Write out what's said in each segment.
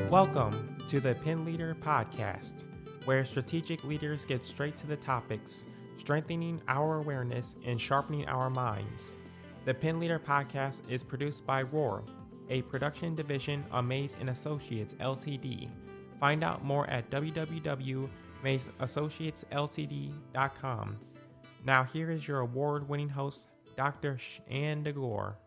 Welcome to the Pen Leader Podcast, where strategic leaders get straight to the topics, strengthening our awareness and sharpening our minds. The Pen Leader Podcast is produced by Roar, a production division of Mays & Associates Ltd. Find out more at www.maysassociatesltd.com. Now here is your award-winning host, Dr. Shanda Gore.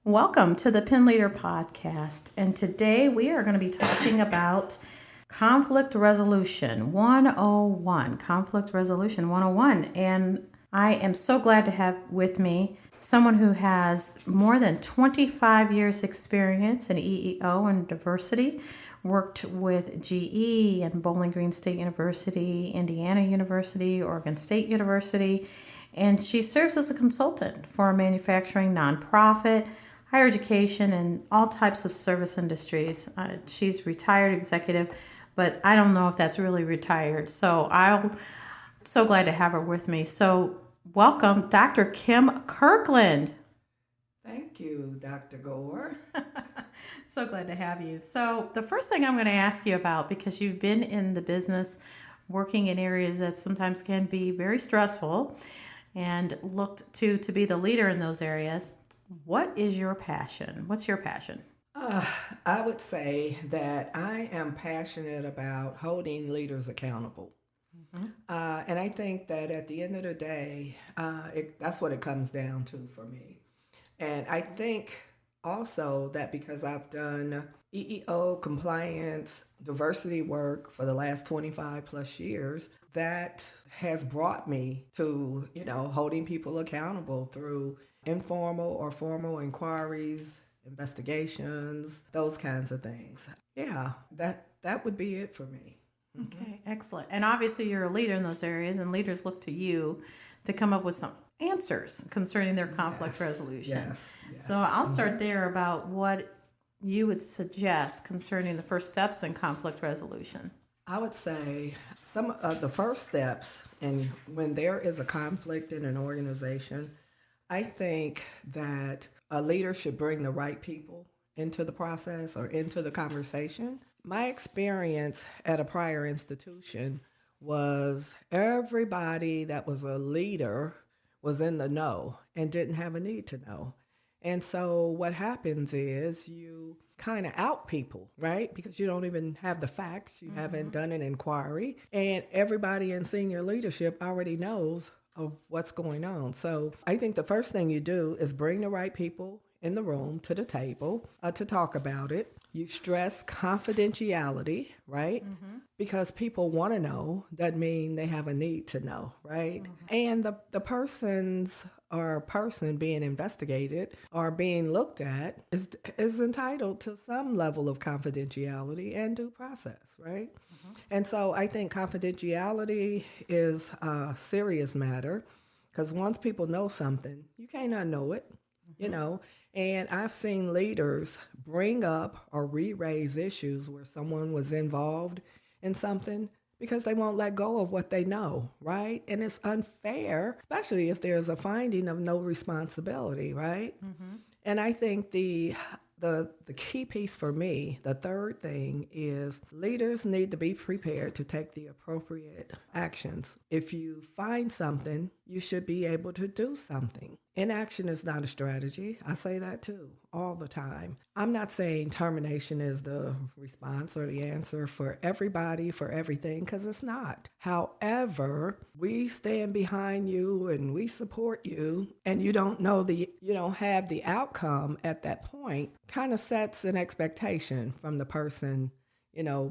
Welcome to the Pen Leader Podcast, and today we are going to be talking about Conflict Resolution 101, Conflict Resolution 101, and I am so glad to have with me someone who has more than 25 years experience in EEO and diversity, worked with GE and Bowling Green State University, Indiana University, Oregon State University, and she serves as a consultant for a manufacturing nonprofit, higher education, and all types of service industries. She's retired executive, but I don't know if that's really retired. So I'm so glad to have her with me. So welcome, Dr. Kim Kirkland. Thank you, Dr. Gore. So glad to have you. So the first thing I'm going to ask you about, because you've been in the business working in areas that sometimes can be very stressful and looked to be the leader in those areas. What is your passion? What's your passion? I would say that I am passionate about holding leaders accountable. Mm-hmm. And I think that at the end of the day, that's what it comes down to for me. And I think also that because I've done EEO compliance, diversity work for the last 25 plus years, that has brought me to, holding people accountable through informal or formal inquiries, investigations, those kinds of things. Yeah, that would be it for me. Mm-hmm. Okay, excellent. And obviously you're a leader in those areas, and leaders look to you to come up with some answers concerning their conflict resolution. Yes. So I'll start there about what you would suggest concerning the first steps in conflict resolution. I would say some of the first steps, and when there is a conflict in an organization, I think that a leader should bring the right people into the process or into the conversation. My experience at a prior institution was everybody that was a leader was in the know and didn't have a need to know. And so what happens is you kind of out people, right? Because you don't even have the facts. You haven't done an inquiry. And everybody in senior leadership already knows of what's going on. So I think the first thing you do is bring the right people in the room to the table to talk about it. You stress confidentiality, right? Mm-hmm. Because people want to know, doesn't mean they have a need to know, right? Mm-hmm. And the persons or person being investigated or being looked at is entitled to some level of confidentiality and due process, right? Mm-hmm. And so I think confidentiality is a serious matter because once people know something, you can't unknow it, And I've seen leaders bring up or re-raise issues where someone was involved in something because they won't let go of what they know, right? And it's unfair, especially if there's a finding of no responsibility, right? Mm-hmm. And I think the key piece for me, the third thing, is leaders need to be prepared to take the appropriate actions. If you find something, you should be able to do something. Inaction is not a strategy. I say that too, all the time. I'm not saying termination is the response or the answer for everybody, for everything, because it's not. However, we stand behind you and we support you, and you don't have the outcome at that point, kind of sets an expectation from the person,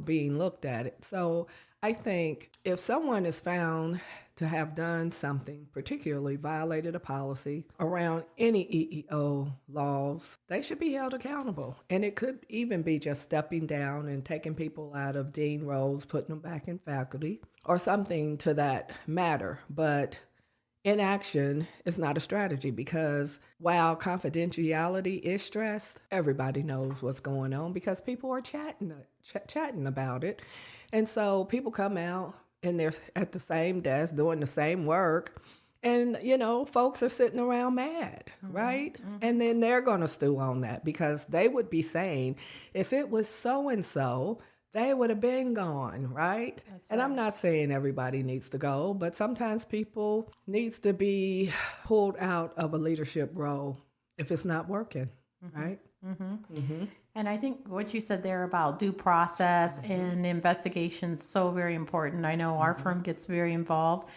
being looked at it. So I think if someone is found to have done something, particularly violated a policy around any EEO laws, they should be held accountable. And it could even be just stepping down and taking people out of dean roles, putting them back in faculty, or something to that matter. But inaction is not a strategy because while confidentiality is stressed, everybody knows what's going on because people are chatting about it. And so people come out and they're at the same desk doing the same work, And, folks are sitting around mad, right? And then they're going to stew on that because they would be saying, if it was so-and-so, they would have been gone, right? And I'm not saying everybody needs to go, but sometimes people needs to be pulled out of a leadership role if it's not working, right? And I think what you said there about due process and investigations so very important. I know our firm gets involved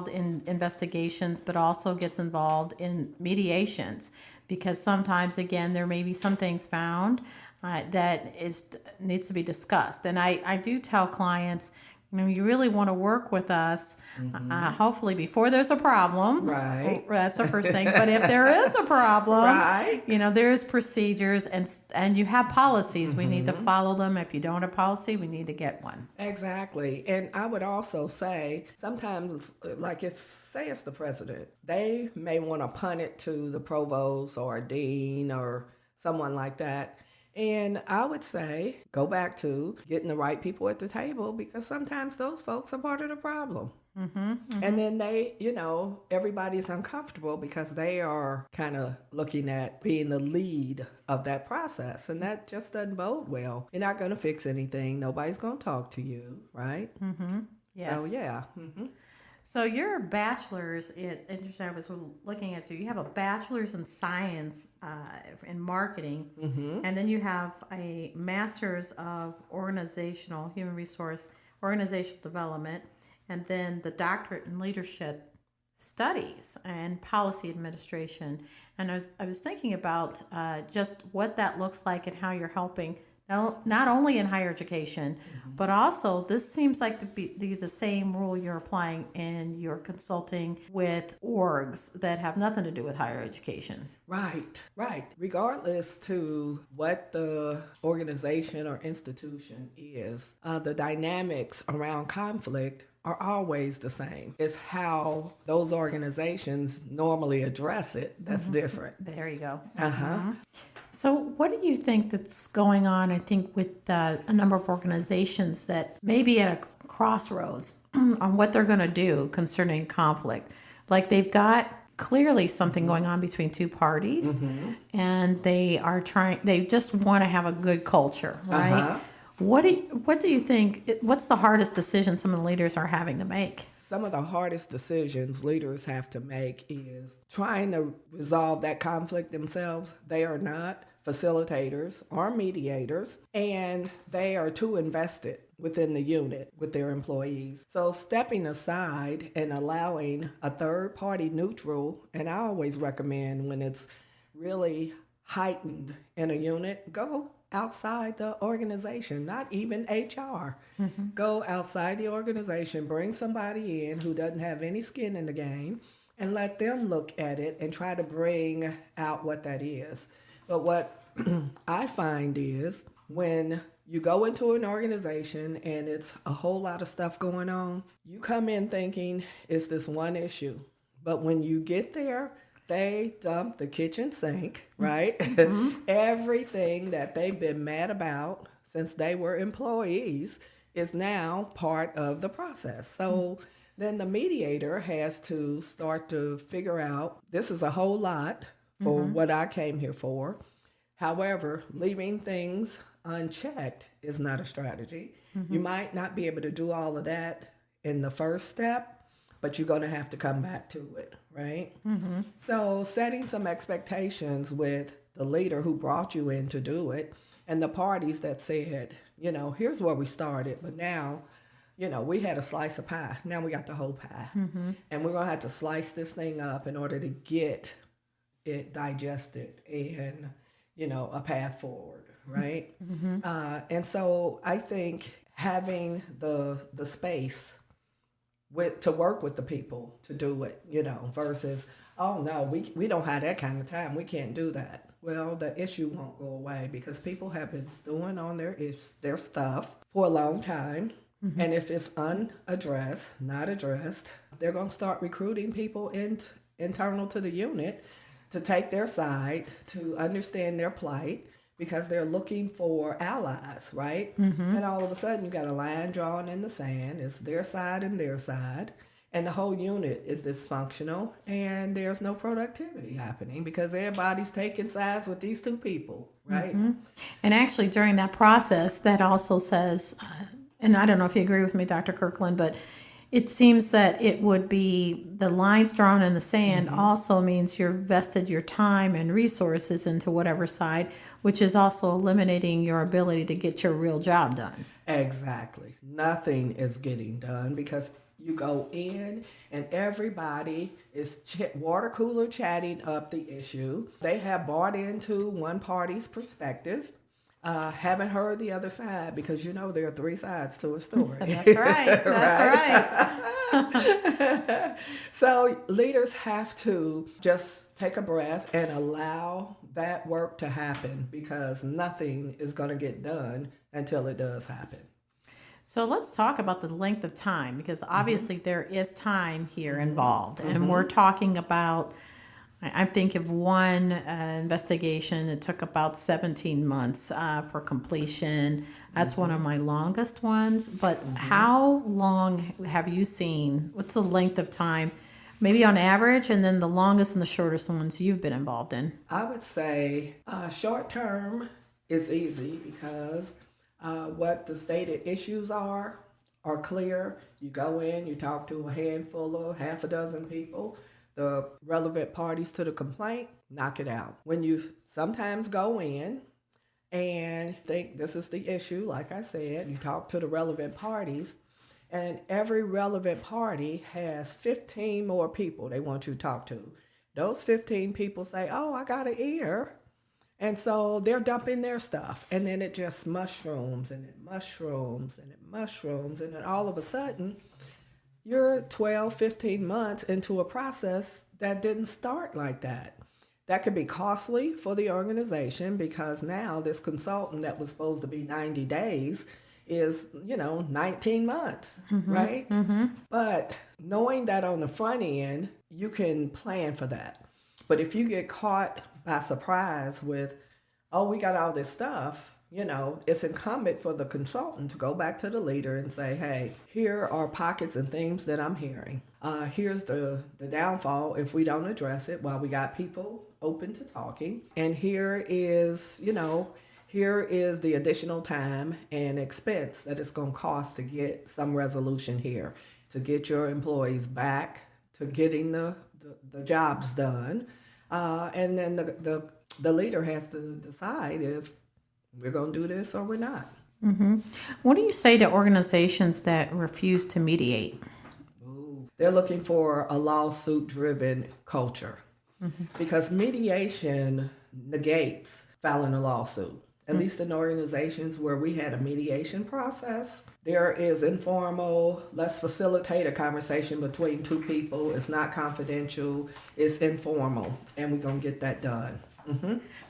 in investigations, but also gets involved in mediations because sometimes, again, there may be some things found that needs to be discussed. And I do tell clients, you really want to work with us, hopefully before there's a problem. Right. That's the first thing. But if there is a problem, Right. there's procedures and you have policies. We need to follow them. If you don't have a policy, we need to get one. Exactly. And I would also say sometimes, say it's the president, they may want to punt it to the provost or a dean or someone like that. And I would say go back to getting the right people at the table because sometimes those folks are part of the problem. And then they, everybody's uncomfortable because they are kind of looking at being the lead of that process. And that just doesn't bode well. You're not going to fix anything. Nobody's going to talk to you, right? Yes. So, yeah. So your bachelor's, interesting, I was looking at you have a bachelor's in science in marketing, and then you have a master's of organizational development, and then the doctorate in leadership studies and policy administration. And I was thinking about just what that looks like and how you're helping not only in higher education, but also this seems like to be the same rule you're applying in your consulting with orgs that have nothing to do with higher education. Right. Regardless to what the organization or institution is, the dynamics around conflict are always the same. It's how those organizations normally address it that's different. There you go. So what do you think that's going on, I think, with a number of organizations that may be at a crossroads on what they're going to do concerning conflict? Like they've got clearly something going on between two parties, and they just want to have a good culture, right? What do you think, what's the hardest decision some of the leaders are having to make? Some of the hardest decisions leaders have to make is trying to resolve that conflict themselves. They are not facilitators or mediators, and they are too invested within the unit with their employees. So stepping aside and allowing a third party neutral, and I always recommend when it's really heightened in a unit, go outside the organization, not even HR. Go outside the organization, bring somebody in who doesn't have any skin in the game, and let them look at it and try to bring out what that is. But what I find is when you go into an organization and it's a whole lot of stuff going on, you come in thinking it's this one issue. But when you get there, they dump the kitchen sink, right? Everything that they've been mad about since they were employees is now part of the process. So then the mediator has to start to figure out, this is a whole lot for what I came here for. However, leaving things unchecked is not a strategy. You might not be able to do all of that in the first step, but you're going to have to come back to it, right? So setting some expectations with the leader who brought you in to do it and the parties that said, here's where we started, but now, we had a slice of pie. Now we got the whole pie. And we're going to have to slice this thing up in order to get it digested and, a path forward, right? And so I think having the space to work with the people to do it, versus, oh no, we don't have that kind of time. We can't do that. Well, the issue won't go away because people have been stewing on their stuff for a long time. And if it's unaddressed, not addressed, they're going to start recruiting people internal to the unit to take their side, to understand their plight, because they're looking for allies, right? And all of a sudden you got a line drawn in the sand. It's their side and their side. and the whole unit is dysfunctional, and there's no productivity happening because everybody's taking sides with these two people, right? And actually, during that process, that also says, and I don't know if you agree with me, Dr. Kirkland, but it seems that it would be the lines drawn in the sand also means you're vested your time and resources into whatever side, which is also eliminating your ability to get your real job done. Exactly. Nothing is getting done because you go in and everybody is water cooler chatting up the issue. They have bought into one party's perspective, haven't heard the other side because there are three sides to a story. That's right. That's right. So leaders have to just take a breath and allow that work to happen because nothing is going to get done until it does happen. So let's talk about the length of time because obviously there is time here involved. And we're talking about, I think of one investigation that took about 17 months for completion. That's one of my longest ones. But how long have you seen? What's the length of time, maybe on average, and then the longest and the shortest ones you've been involved in? I would say short term is easy because what the stated issues are clear. You go in, you talk to a handful of half a dozen people, the relevant parties to the complaint, knock it out. When you sometimes go in and think this is the issue, like I said, you talk to the relevant parties, and every relevant party has 15 more people they want you to talk to. Those 15 people say, oh, I got an ear. And so they're dumping their stuff, and then it just mushrooms, and it mushrooms, and it mushrooms, and then all of a sudden, you're 12, 15 months into a process that didn't start like that. That could be costly for the organization because now this consultant that was supposed to be 90 days is, 19 months, right? But knowing that on the front end, you can plan for that. But if you get caught by surprise with, oh, we got all this stuff, it's incumbent for the consultant to go back to the leader and say, hey, here are pockets and themes that I'm hearing. Here's the downfall if we don't address it while we got people open to talking. And here is the additional time and expense that it's going to cost to get some resolution here, to get your employees back to getting the jobs done. And then the leader has to decide if we're going to do this or we're not. What do you say to organizations that refuse to mediate? They're looking for a lawsuit-driven culture because mediation negates filing a lawsuit. At least in organizations where we had a mediation process, there is informal, let's facilitate a conversation between two people. It's not confidential, it's informal, and we're going to get that done.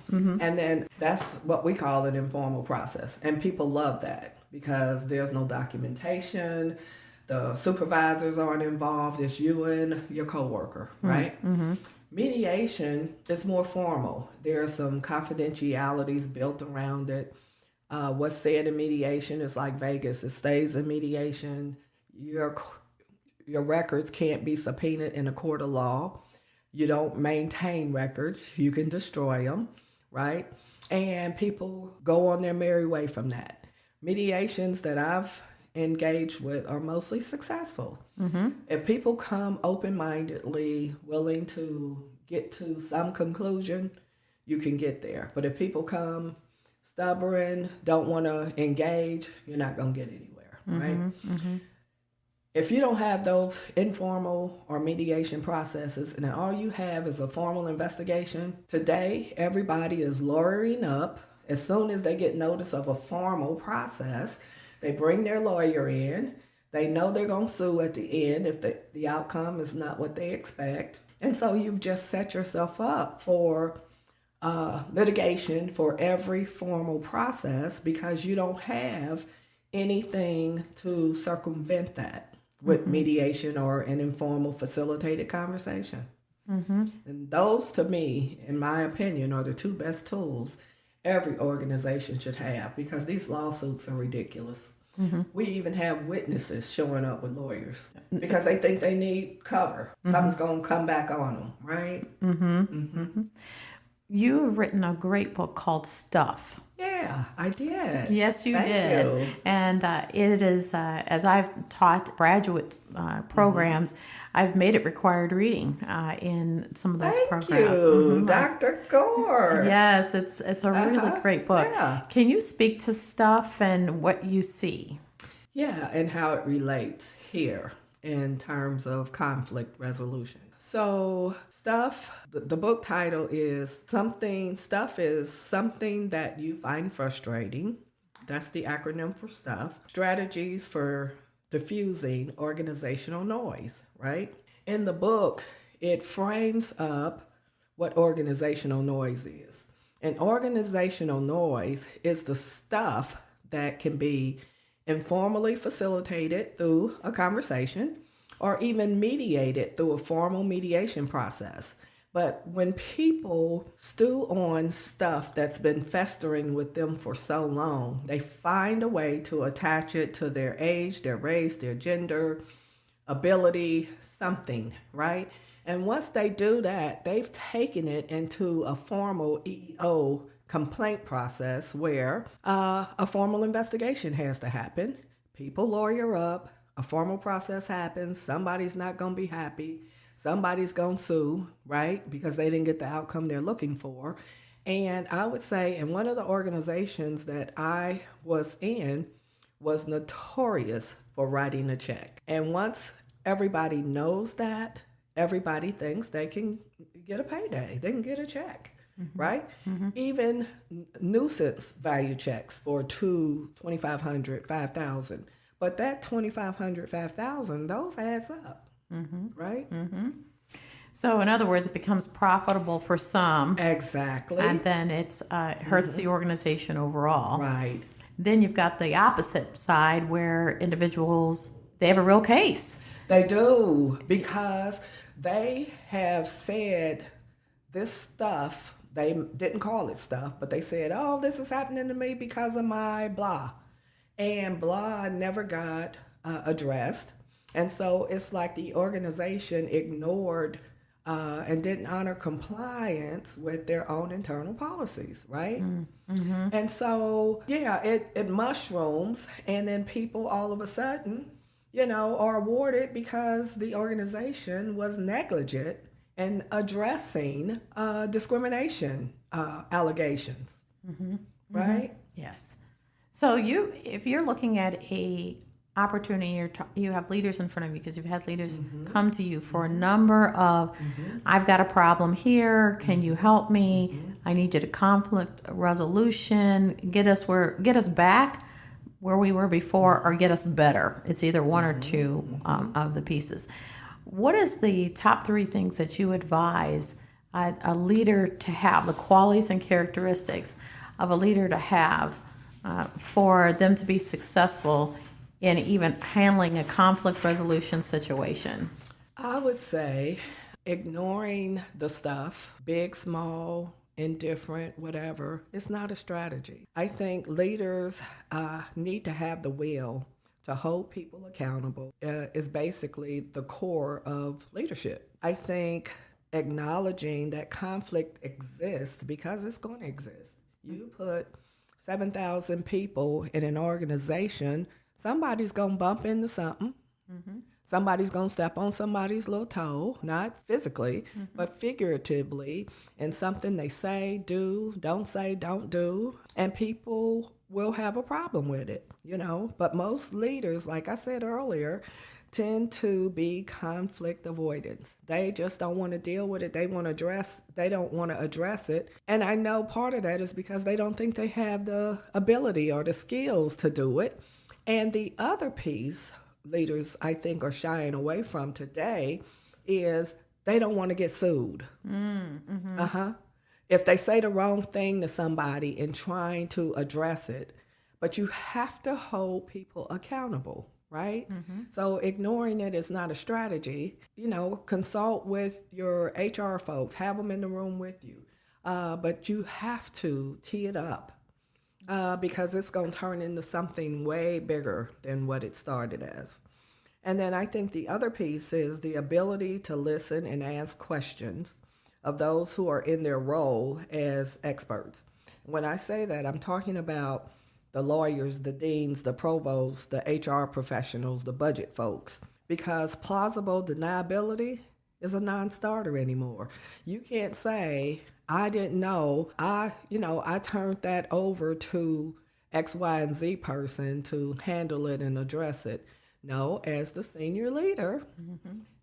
And then that's what we call an informal process. And people love that because there's no documentation, the supervisors aren't involved, it's you and your coworker, right? Mediation is more formal. There are some confidentialities built around it. What's said in mediation is like Vegas. It stays in mediation. Your records can't be subpoenaed in a court of law. You don't maintain records. You can destroy them, right? And people go on their merry way from that. Mediations that I've engaged with are mostly successful. If people come open-mindedly, willing to get to some conclusion, you can get there. But if people come stubborn, don't want to engage, you're not going to get anywhere, right? If you don't have those informal or mediation processes and all you have is a formal investigation, today everybody is lawyering up. As soon as they get notice of a formal process, they bring their lawyer in. They know they're going to sue at the end if the outcome is not what they expect. And so you've just set yourself up for litigation for every formal process because you don't have anything to circumvent that with mediation or an informal facilitated conversation. And those, to me, in my opinion, are the two best tools every organization should have because these lawsuits are ridiculous. We even have witnesses showing up with lawyers because they think they need cover. Something's going to come back on them, right? You've written a great book called Stuff. Yeah, I did. Yes, you Thank did. you. And it is, as I've taught graduate programs, I've made it required reading in some of those Thank programs. you, Dr. Gore. Yes, it's a really great book. Yeah. Can you speak to Stuff and what you see? Yeah, and how it relates here in terms of conflict resolution. So, stuff, the book title is Stuff is something that you find frustrating. That's the acronym for STUFF. Strategies for diffusing organizational noise, right? In the book, it frames up what organizational noise is. And organizational noise is the stuff that can be informally facilitated through a conversation or even mediated through a formal mediation process. But when people stew on stuff that's been festering with them for so long, they find a way to attach it to their age, their race, their gender, ability, something, right? And once they do that, they've taken it into a formal EEO complaint process where a formal investigation has to happen. People lawyer up, a formal process happens, somebody's not going to be happy, somebody's going to sue, right? Because they didn't get the outcome they're looking for. And I would say in one of the organizations that I was in was notorious for writing a check. And once everybody knows that, everybody thinks they can get a payday, they can get a check. Right? Even nuisance value checks for $2,500, $5,000. But that $2,500, $5,000, those adds up. Right? So, in other words, it becomes profitable for some. Exactly. And then it hurts the organization overall. Right. Then you've got the opposite side where individuals, they have a real case. They do, because they have said this stuff. They didn't call it stuff, but they said, oh, this is happening to me because of my blah. And blah never got addressed. And so it's like the organization ignored and didn't honor compliance with their own internal policies, right? And so, yeah, it mushrooms, and then people all of a sudden, are awarded because the organization was negligent and addressing discrimination allegations, right? Yes. So if you're looking at a opportunity, you have leaders in front of you because you've had leaders come to you for a number of, I've got a problem here. Can you help me? I need you to conflict resolution. Get us back where we were before, or get us better. It's either one or two of the pieces. What is the top 3 things that you advise a leader to have, the qualities and characteristics of a leader to have for them to be successful in even handling a conflict resolution situation? I would say ignoring the stuff, big, small, indifferent, whatever, it's not a strategy. I think leaders need to have the will to hold people accountable is basically the core of leadership. I think acknowledging that conflict exists because it's going to exist. You put 7,000 people in an organization, somebody's going to bump into something. Somebody's going to step on somebody's little toe, not physically, but figuratively, and something they say, do, don't say, don't do, and people will have a problem with it, But most leaders, like I said earlier, tend to be conflict avoidance. They just don't want to deal with it. They don't want to address it. And I know part of that is because they don't think they have the ability or the skills to do it. And the other piece leaders, I think, are shying away from today is they don't want to get sued. If they say the wrong thing to somebody in trying to address it, but you have to hold people accountable, right? So ignoring it is not a strategy. Consult with your HR folks, have them in the room with you. But you have to tee it up. because it's going to turn into something way bigger than what it started as. And then I think the other piece is the ability to listen and ask questions of those who are in their role as experts. When I say that, I'm talking about the lawyers, the deans, the provosts, the HR professionals, the budget folks, because plausible deniability is a non-starter anymore. You can't say, I didn't know, I turned that over to X, Y, and Z person to handle it and address it. No, as the senior leader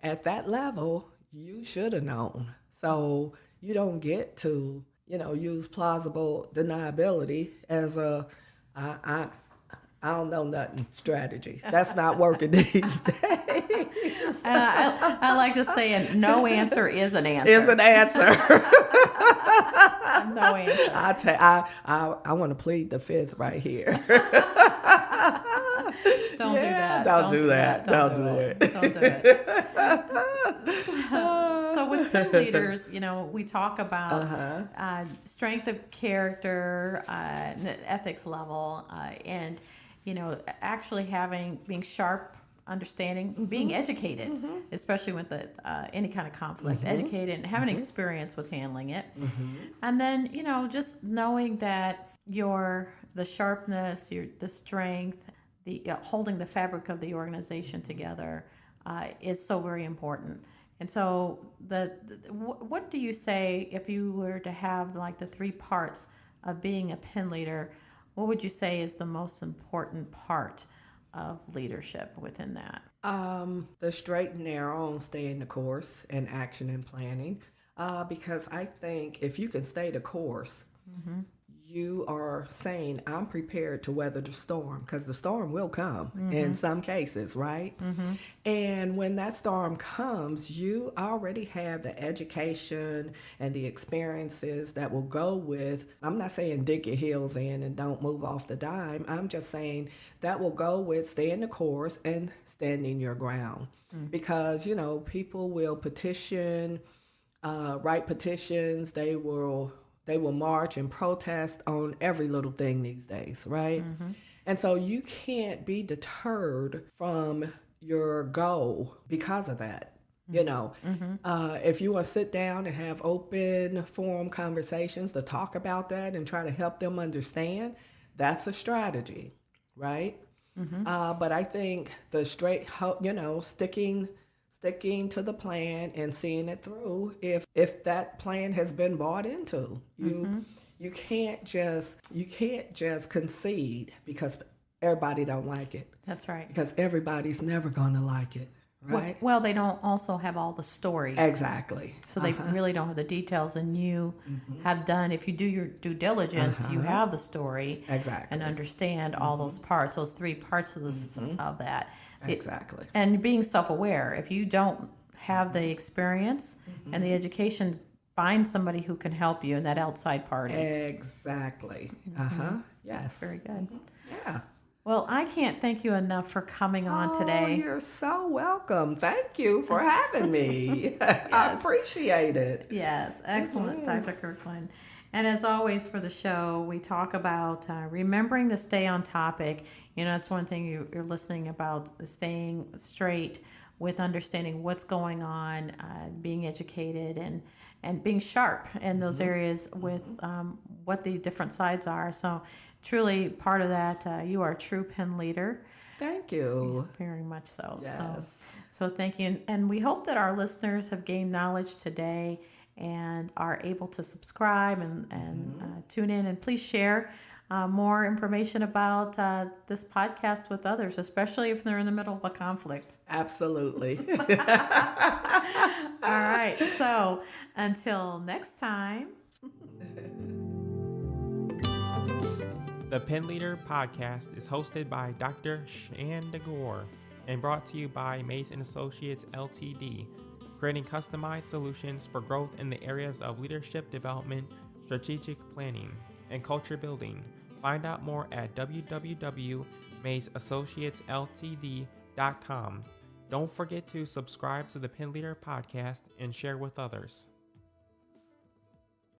at that level, you should have known. So you don't get to, use plausible deniability as a, I don't know nothing strategy. That's not working these days. I like to say no answer is an answer. Is an answer. No answer. I want to plead the fifth right here. Don't do that. Don't do that. Don't do it. Don't do it. So with pen leaders, we talk about strength of character, the ethics level, and actually being sharp, understanding, being educated, especially with any kind of conflict, educated and having experience with handling it, and then just knowing that the sharpness, the strength, the holding the fabric of the organization together is so very important. And so what do you say if you were to have like the three parts of being a pen leader? What would you say is the most important part of leadership within that? The straight and narrow on staying the course and action and planning. Because I think if you can stay the course, you are saying, I'm prepared to weather the storm, because the storm will come in some cases, right? And when that storm comes, you already have the education and the experiences that will go with, I'm not saying dig your heels in and don't move off the dime. I'm just saying that will go with staying the course and standing your ground. Because, people will petition, write petitions, they will march and protest on every little thing these days, right? And so you can't be deterred from your goal because of that. If you want to sit down and have open forum conversations to talk about that and try to help them understand, that's a strategy, right? But I think the straight, sticking to the plan and seeing it through, if that plan has been bought into, you can't just concede because everybody don't like it. That's right. Because everybody's never going to like it, right? Well, they don't also have all the story. Exactly. So they really don't have the details, and you have done, if you do your due diligence, you have the story. Exactly. And understand all those parts, those three parts of this of that. Exactly. And being self-aware. If you don't have the experience and the education, find somebody who can help you in that outside party. Exactly. Yes. Very good. Yeah. Well, I can't thank you enough for coming on today. You're so welcome. Thank you for having me. I appreciate it. Yes, excellent, Dr. Kirkland. And as always for the show, we talk about remembering to stay on topic. It's one thing you're listening about, staying straight with understanding what's going on, being educated, and being sharp in those areas with what the different sides are. So truly part of that, you are a true pen leader. Thank you. Very much so. Yes. So thank you. And we hope that our listeners have gained knowledge today and are able to subscribe and tune in. And please share more information about this podcast with others, especially if they're in the middle of a conflict. Absolutely. All right. So until next time. The Pen Leader Podcast is hosted by Dr. Shanda Gore and brought to you by Mays & Associates LTD, creating customized solutions for growth in the areas of leadership development, strategic planning, and culture building. Find out more at www.maysassociatesltd.com. Don't forget to subscribe to the Pen Leader Podcast and share with others.